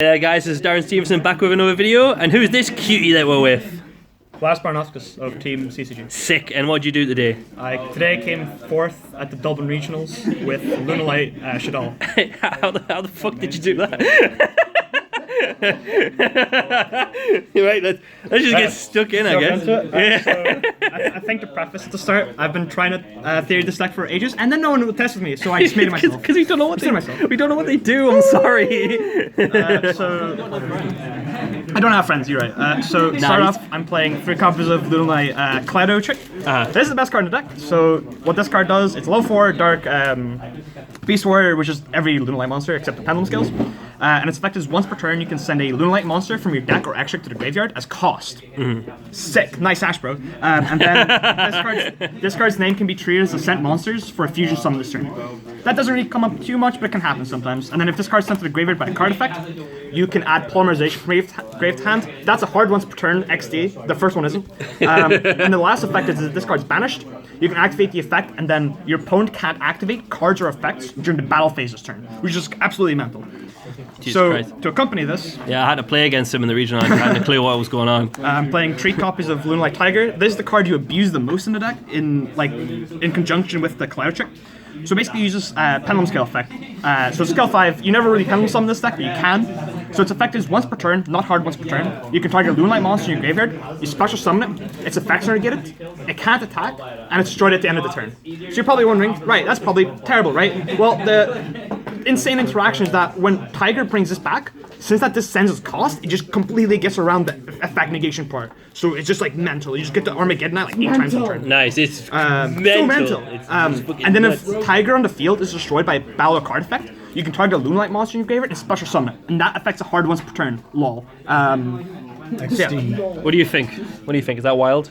Hey guys, this is Darren Stevenson back with another video, and who's this cutie that we're with? Last Barnofskas of Team CCG. Sick, and what'd you do today? I today came fourth at the Dublin Regionals with Lunalight Shadal. How the fuck did you do that? Right, let's just get stuck in, I guess. I think to preface at the start, I've been trying to theory this deck for ages, and then no one would test with me, so I just made it myself. Because we don't know what we don't know what they do. I'm sorry. So I don't have friends. You're right. So to start off, I'm playing 3 copies of Lunalight Cloudo Trick. This is the best card in the deck. So what this card does, it's level 4 Dark Beast Warrior, which is every Lunalight monster except the Pendulum skills. And its effect is once per turn, you can send a Lunalight monster from your deck or extract to the graveyard as cost. Sick. Nice ash, bro. And then this card's name can be treated as a sent monsters for a fusion summon this turn. That doesn't really come up too much, but it can happen sometimes. And then if this card's sent to the graveyard by a card effect, you can add Polymerization from grave to hand. That's a hard once per turn XD. The first one isn't. And the last effect is that this card's banished. You can activate the effect, and then your opponent can't activate cards or effects during the battle phase this turn, which is absolutely mental. Jesus so, Christ. To accompany this... Yeah, I had to play against him in the regional. I hadn't a clue what was going on. I'm playing 3 copies of Lunalight Tiger. This is the card you abuse the most in the deck, in conjunction with the Cloud Trick. So basically uses Pendulum Scale effect. So skill 5, you never really Pendulum summon this deck, but you can. So its effect is once per turn, not hard once per turn. You can target a Lunalight monster in your graveyard, you special summon it, its effects are negated, it can't attack, and it's destroyed at the end of the turn. So you're probably wondering, right, that's probably terrible, right? Well, the insane interaction is that when Tiger brings this back, since that this sends its cost, it just completely gets around the effect negation part. So it's just like mental. You just get the Armageddon out like 8 times a turn. Nice, it's mental. So mental. It's and then if Tiger on the field is destroyed by a battle or card effect, you can target a Lunalight monster in your graveyard and special summon it. And that affects a hard once per turn. Lol. Yeah. What do you think? What do you think? Is that wild?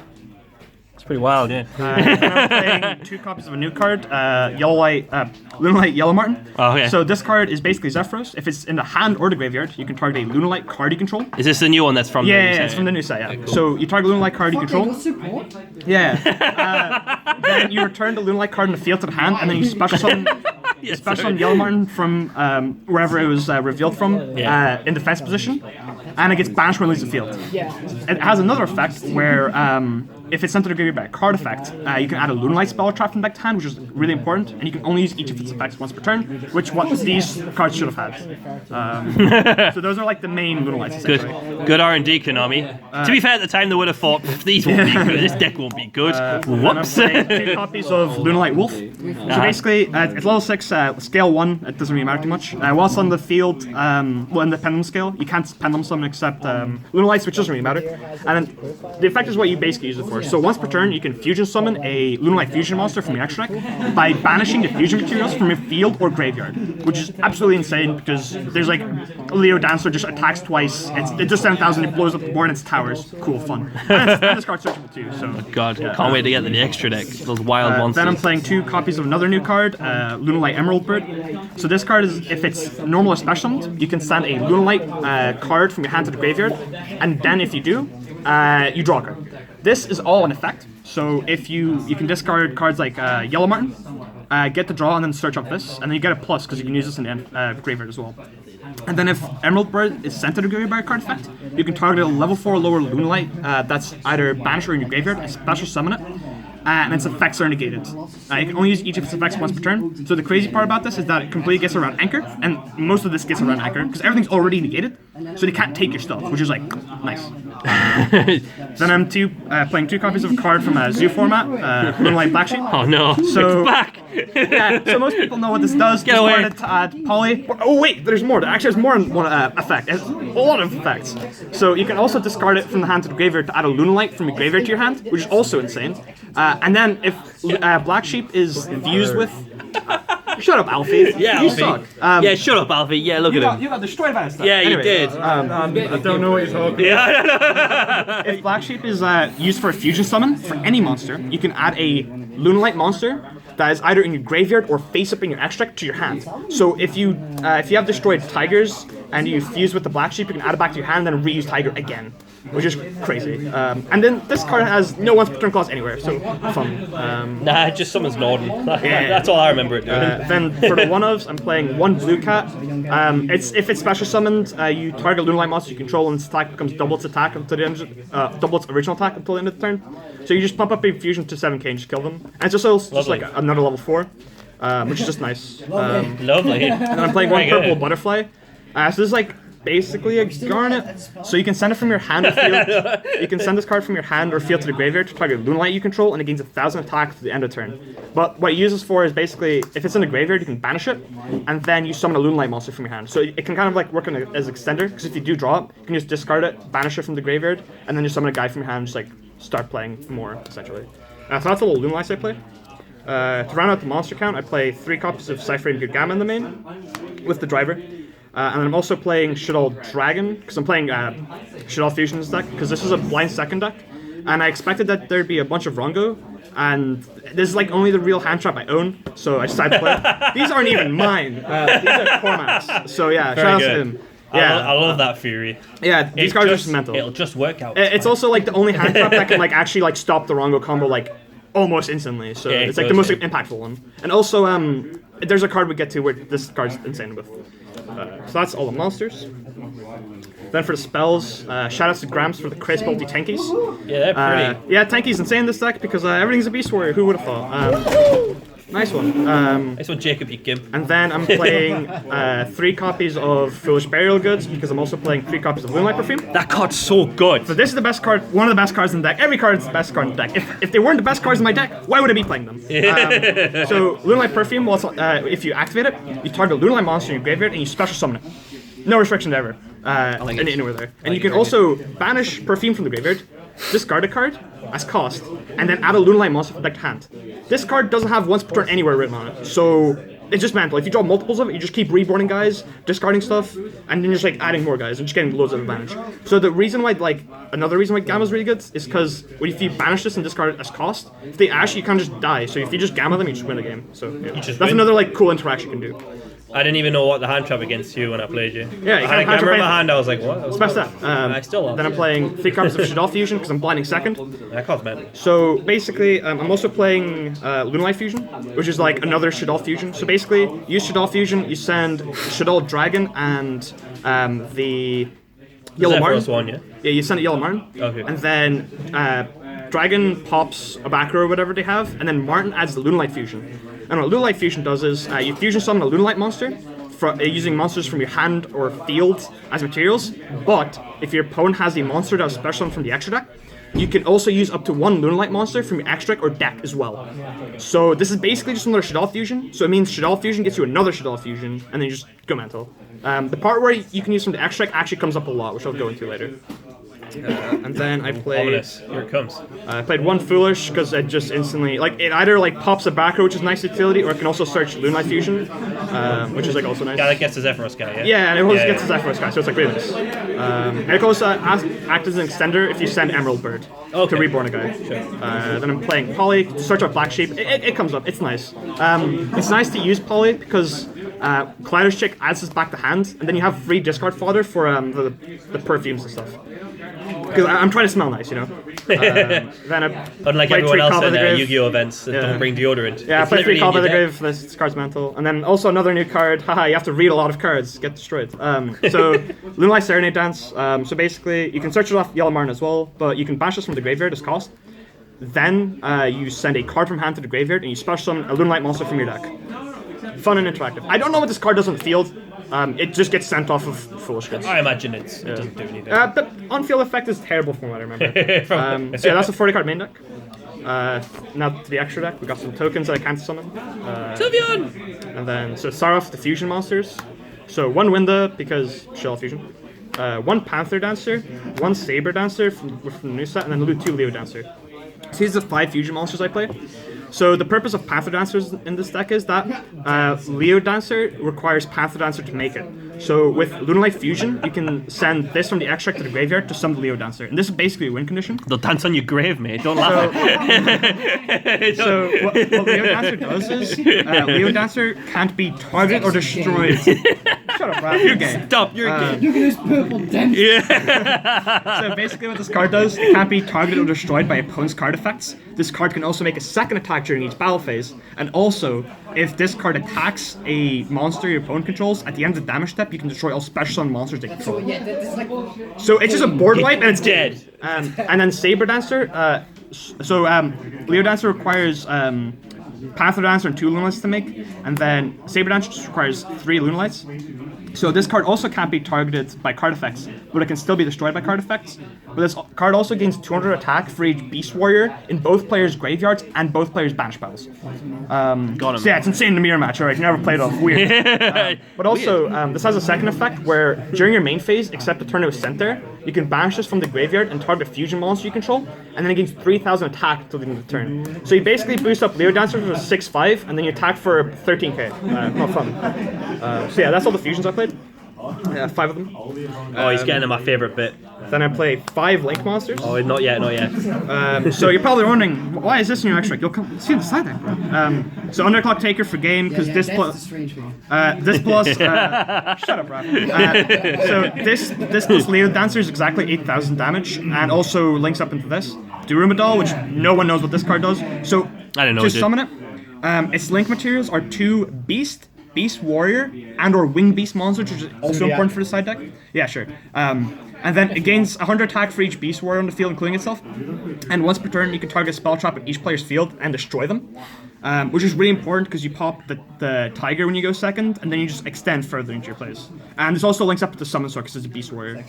It's pretty wild, yeah. I'm playing 2 copies of a new card, Lunalight Yellow Martin. Oh, yeah. So this card is basically Zephyros. If it's in the hand or the graveyard, you can target a Lunalight card you control. Is this the new one that's from the new set? Yeah, it's from the new set, yeah. So you target a Lunalight card you control. Yeah. Then you return the Lunalight card in the field to the hand, and then you special summon Yellow Martin from wherever it was revealed from in defense position, and it gets banished when it leaves the field. It has another effect where if it's sent to the graveyard by a card effect, you can add a Lunalight spell trap from deck to hand, which is really important, and you can only use each of its effects once per turn, which what these cards should have had. So those are like the main Lunalights. Good R&D, Konami. To be fair, at the time they would have thought, these won't be good, this deck won't be good. Whoops. And I'm playing 2 copies of Lunalight Wolf. So basically, it's level 6, scale 1, it doesn't really matter too much. Whilst on the field, well in the Pendulum scale, you can't Pendulum summon except Lunalights, which doesn't really matter. And then the effect is what you basically use it for. So once per turn, you can fusion summon a Lunalight fusion monster from your extra deck by banishing the fusion materials from your field or graveyard, which is absolutely insane because there's like a Leo Dancer just attacks twice. It does 7,000, it blows up the board and its towers. Cool, fun. And this card's searchable too. So God, can't wait to get the extra deck. Those wild monsters. Then I'm playing 2 copies of another new card, Lunalight Emerald Bird. So this card is, if it's normal or special summoned, you can send a Lunalight card from your hand to the graveyard, and then if you do, you draw a card. This is all an effect, so if you can discard cards like Yellow Martin, get the draw and then search up this, and then you get a plus because you can use this in the graveyard as well. And then if Emerald Bird is sent to the graveyard by a card effect, you can target a level 4 lower Lunalight that's either banished or in your graveyard and special summon it. And its effects are negated. You can only use each of its effects once per turn. So the crazy part about this is that it completely gets around Anchor, and most of this gets around Anchor, because everything's already negated, so they can't take your stuff, which is like, nice. Then I'm playing 2 copies of a card from a Zoo format, Lunalight Black Sheep. Oh no, so, it's back! Yeah, so most people know what this does. Get away! To add poly. Oh wait, there's more. Actually, there's more than one effect. It has a lot of effects. So you can also discard it from the hand to the graveyard to add a Lunalight from your graveyard to your hand, which is also insane. And then if Black Sheep is fused with... Shut up, Alfie. Yeah, you Alfie. suck. Yeah, shut up, Alfie. Yeah, look at him. You got destroyed by this stuff. Yeah, anyway, you did. I don't know what you're talking about. If Black Sheep is used for a fusion summon for any monster, you can add a Lunalight monster that is either in your graveyard or face up in your extract to your hand. So if you have destroyed tigers and you fuse with the Black Sheep, you can add it back to your hand and then reuse Tiger again. which is crazy. And then this card has no once per turn clause anywhere, so fun. Nah, it just summons Norden. That's all I remember it doing. Then for the one-ofs, I'm playing one blue cat. If it's special summoned, you target Lunalight monster you control, and its attack becomes double its attack until the end, double its original attack until the end of the turn. So you just pump up Infusion to 7k and just kill them. And it's also just like another level 4, which is just nice. Lovely. And then I'm playing one purple butterfly. So this is like basically a garnet. So you can send it from your hand or field. You can send this card from your hand or field to the graveyard to target Lunalight you control, and it gains 1,000 attack to the end of turn. But what it uses for is basically, if it's in the graveyard, you can banish it, and then you summon a Lunalight monster from your hand. So it can kind of like work as extender, because if you do draw it, you can just discard it, banish it from the graveyard, and then you summon a guy from your hand and just like start playing more, essentially. So that's all the Lunalights I play. To round out the monster count, I play 3 copies of Cypher and Good Gamma in the main, with the driver. And I'm also playing Shaddoll Dragon, because I'm playing Shaddoll Fusion's deck, because this is a blind second deck. And I expected that there'd be a bunch of Rongo, and this is like only the real hand trap I own, so I decided to play it. These aren't even mine, these are Cormac's. So yeah, shout out to him. Yeah. I love that Fury. Yeah, these cards are just mental. It'll just work out. It's also like the only hand trap that can like actually like stop the Rongo combo like almost instantly, so Yeah, it's like the most impactful one. And also, there's a card we get to where this card's insane with. So that's all the monsters. Then for the spells, shoutouts to Gramps for the crazy multi tankies. Yeah, they're pretty. Yeah, tankies insane in this deck because everything's a beast warrior. Who would have thought? Nice one. Nice one, Jacob, you gimp. And then I'm playing 3 copies of Foolish Burial Goods because I'm also playing 3 copies of Lunalight Perfume. That card's so good. So this is the best card, one of the best cards in the deck. Every card is the best card in the deck. If they weren't the best cards in my deck, why would I be playing them? So Lunalight Perfume, well, if you activate it, you target a Lunalight monster in your graveyard and you special summon it. No restriction ever. Anywhere there. And you can also banish Perfume from the graveyard, discard a card as cost, and then add a Lunalight monster from deck to hand. This card doesn't have once per turn anywhere written on it, so it's just mental. If you draw multiples of it, you just keep reborning guys, discarding stuff, and then you're just like adding more guys and just getting loads of advantage. So the reason why, another reason why Gamma's really good is because if you banish this and discard it as cost, if they ash, you kind of just die. So if you just Gamma them, you just win the game. So yeah. That's another cool interaction you can do. I didn't even know what the hand trap against you when I played you. Yeah, I had a Gamma in my hand, I was like, what? It's best that. I still love Then I'm playing 3 cards of Shaddoll Fusion because I'm blinding second. That card's meant. So basically, I'm also playing Lunalight Fusion, which is like another Shaddoll Fusion. So basically, use Shaddoll Fusion, you send Shaddoll Dragon and the Yellow Martin. One, yeah? Yeah, you send a Yellow Martin. Okay. And then Dragon pops a back row or whatever they have, and then Martin adds the Lunalight Fusion. And what Lunalight Fusion does is you fusion summon a Lunalight monster using monsters from your hand or field as materials, but if your opponent has a monster that was special summon from the extra deck, you can also use up to 1 Lunalight monster from your extra deck or deck as well. So this is basically just another Shaddoll Fusion, so it means Shaddoll Fusion gets you another Shaddoll Fusion, and then you just go mental. The part where you can use from the extra deck actually comes up a lot, which I'll go into later. And then I played. Ominous. Here it comes. I played 1 Foolish because it just instantly it either pops a back row, which is nice utility, or it can also search Lunalight Fusion, which is also nice. Yeah, that gets the Zephyros guy, yeah? Yeah, and it also gets the Zephyros guy, so it's really nice. And it can also act as an extender if you send Emerald Bird to reborn a guy. Sure. Then I'm playing Poly to search out Black Sheep. It comes up, it's nice. It's nice to use Poly because Collider's Chick adds this back to hand, and then you have free discard fodder for the perfumes and stuff. Because I'm trying to smell nice, Then I Unlike everyone else at Yu-Gi-Oh! Events that don't bring deodorant. Yeah, I played 3 Call by the Grave, this card's mental. And then also another new card, haha, you have to read a lot of cards, get destroyed. So, Lunalight Serenade Dance, so basically, you can search it off Yellow Martin as well, but you can banish this from the graveyard as cost. Then, you send a card from hand to the graveyard, and you special summon a Lunalight monster from your deck. Fun and interactive. I don't know what this card does on the field. It just gets sent off of Foolish Goods. I imagine it doesn't do anything. The on-field effect is terrible from what I remember. So yeah, that's a 40-card main deck. Now to the extra deck, we got some tokens that I can't summon. Sylveon! And then, so start off the fusion monsters. So 1 Winda because Shaddoll Fusion. 1 Panther Dancer, 1 Saber Dancer from the new set, and then 2 Leo Dancer. So these are the 5 fusion monsters I play. So the purpose of Panther Dancers in this deck is that Leo Dancer requires Panther Dancer to make it. So with Lunalight Fusion, you can send this from the extract to the graveyard to summon the Leo Dancer, and this is basically a win condition. They'll dance on your grave, mate. Don't laugh. So what Leo Dancer does is Leo Dancer can't be targeted or destroyed. Shut up, Brad. You're gay. Stop. You're gay. Look at this purple dent. So basically what this card does, it can't be targeted or destroyed by opponent's card effects. This card can also make a second attack during each battle phase, and also, if this card attacks a monster your opponent controls, at the end of the damage step, you can destroy all special summon monsters they control. Yeah, this is like. So it's just a board wipe and it's dead. And then Saber Dancer, Leo Dancer requires Panther Dancer and 2 Lunalights to make, and then Saber Dancer just requires 3 Lunalights. So this card also can't be targeted by card effects, but it can still be destroyed by card effects. But this card also gains 200 attack for each Beast Warrior in both players' graveyards and both players' banished battles. Got him. So yeah, it's insane in the mirror match. Alright, you never played it off. Weird. But also, this has a second effect where during your main phase, except the turn it was sent there, you can banish this from the graveyard and target a fusion monster you control, and then it gains 3,000 attack until the end of the turn. So you basically boost up Leo Dancer to 6/5, and then you attack for 13k. Not fun. So yeah, that's all the fusions I played. 5 of them. Oh, he's getting to my favourite bit. Then I play 5 Link monsters. Oh, not yet, not yet. So you're probably wondering, why is this in your extract? You'll come see the side deck, bro. So Underclock Taker for game, because this that's plus the strange thing. this plus shut up, Rob. So this plus Leo Dancer is exactly 8,000 damage, and also links up into this Durumadol, which no one knows what this card does. So I don't know. to summon it, its link materials are 2 Beast Warrior, and or Wing Beast monsters, which is also important for the side deck. Yeah, sure. And then it gains 100 attack for each Beast Warrior on the field, including itself. And once per turn, you can target a spell trap in each player's field and destroy them. Which is really important because you pop the Tiger when you go second, and then you just extend further into your plays. And this also links up with the Summon Sword because it's a Beast Warrior.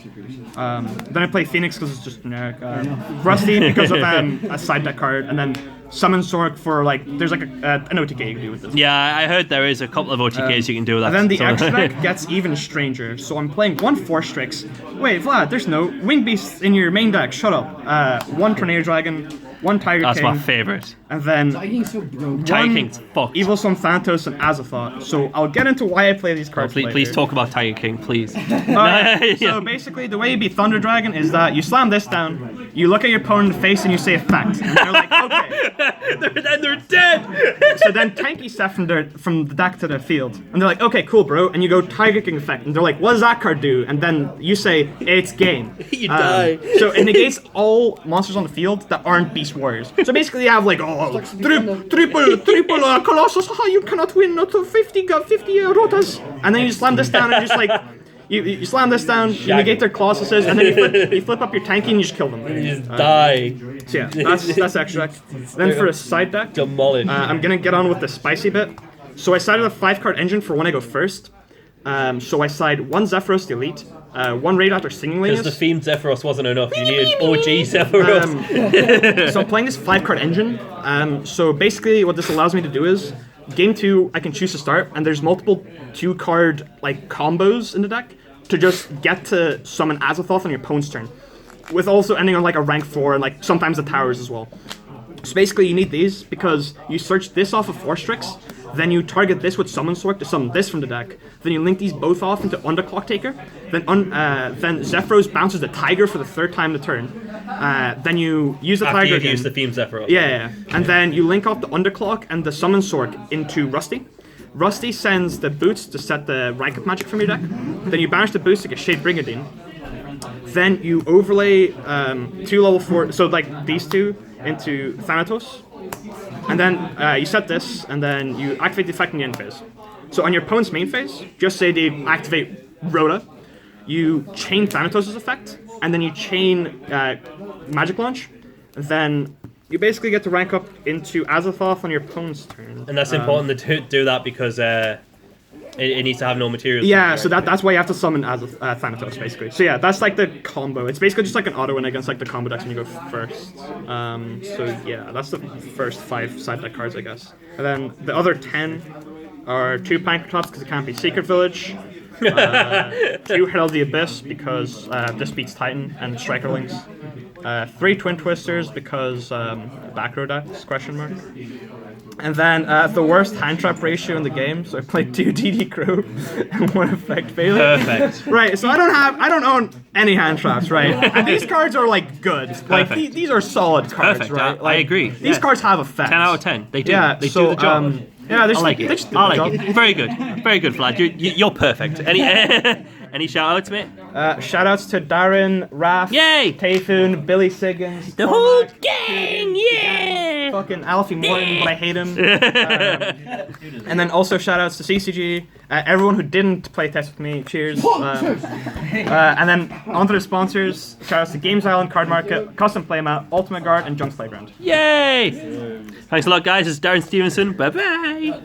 Then I play Phoenix because it's just generic. Rusty because of a side deck card, and then Summon Sword for there's like an OTK you can do with this. Yeah, I heard there is a couple of OTKs you can do with that. And then the extra deck gets even stranger. So I'm playing 1 Force Strix. Wait, Vlad, there's no Wing Beasts in your main deck. Shut up. 1 Tornado Dragon, 1 Tiger That's King. my favourite. And then Tiger so broke. Tiger King's fucked. Evil Sun Thanatos and Azathoth. So I'll get into why I play these cards later. Please talk about Tiger King, please. So basically, the way you beat Thunder Dragon is that you slam this down, you look at your opponent in the face, and you say effect. And they're like, okay. Then they're dead! So then Tanky step from the deck to the field. And they're like, okay, cool, bro. And you go Tiger King effect. And they're like, what does that card do? And then you say, it's game. You die. So it negates all monsters on the field that aren't Beast Warriors. So basically you have triple Colossus, haha, you cannot win not 50 Rotas. And then you slam this down and just you slam this down, you negate their Colossuses, and then you flip up your Tanky and you just kill them. You just die. So yeah, that's extract. Then for a side deck, Demolish. I'm gonna get on with the spicy bit. So I sided a 5-card engine for when I go first. So I side 1 Zephyros the Elite, 1 Radar Singing Lanius. Because the themed Zephyros wasn't enough, you needed OG Zephyros. So I'm playing this 5-card engine. So basically what this allows me to do is, game 2 I can choose to start, and there's multiple 2-card combos in the deck to just get to summon Azathoth on your opponent's turn, with also ending on a rank 4 and sometimes the towers as well. So basically you need these because you search this off of Force Strix, then you target this with Summon Sword to summon this from the deck, then you link these both off into Underclock Taker, then Zephyros bounces the Tiger for the 3rd time the turn, then you use the After Tiger you've again. used the themed Zephyros. Yeah, and then you link off the Underclock and the Summon Sword into Rusty. Rusty sends the boots to set the rank up magic from your deck, then you banish the boots to get Shade Brigadine, then you overlay 2 level 4, so these 2 into Thanatos, and then you set this, and then you activate the effect in the end phase. So on your opponent's main phase, just say they activate Rhoda, you chain Thanatos' effect, and then you chain Magic Launch, and then you basically get to rank up into Azathoth on your opponent's turn. And that's important to do that because it needs to have no materials. Yeah, so that's why you have to summon Thanatos, basically. So yeah, that's the combo. It's basically just an auto win against the combo decks when you go first. So yeah, that's the first 5 side deck cards, I guess. And then the other 10 are 2 Pankratops because it can't be Secret Village, 2 Herald of the Abyss because this beats Titan and Strikerlings, 3 Twin Twisters because back row decks, question mark. And then the worst hand trap ratio in the game. So I played 2 DD Crow and 1 effect failure. Perfect. Right. So I don't own any hand traps, right? And these cards are like good. Like these are solid cards, Perfect. right? I Like, agree. These cards have effects. 10 out of 10. They do. Yeah. They so, do the job. Yeah, I like it. I like it. Very good. Very good, Vlad. You're perfect. Any shout outs, mate? Shout outs to Darren, Raph, Yay! Tayfun, Billy Siggins, The whole gang, yeah! fucking Alfie Morton, but I hate him. And then also shout outs to CCG, everyone who didn't play test with me, cheers. And then on to the sponsors, shout outs to Games Island, Card Market, Custom Playmat, Ultimate Guard, and Junk's Playground. Yay! Thanks a lot, guys. It's Darren Stevenson. Bye bye.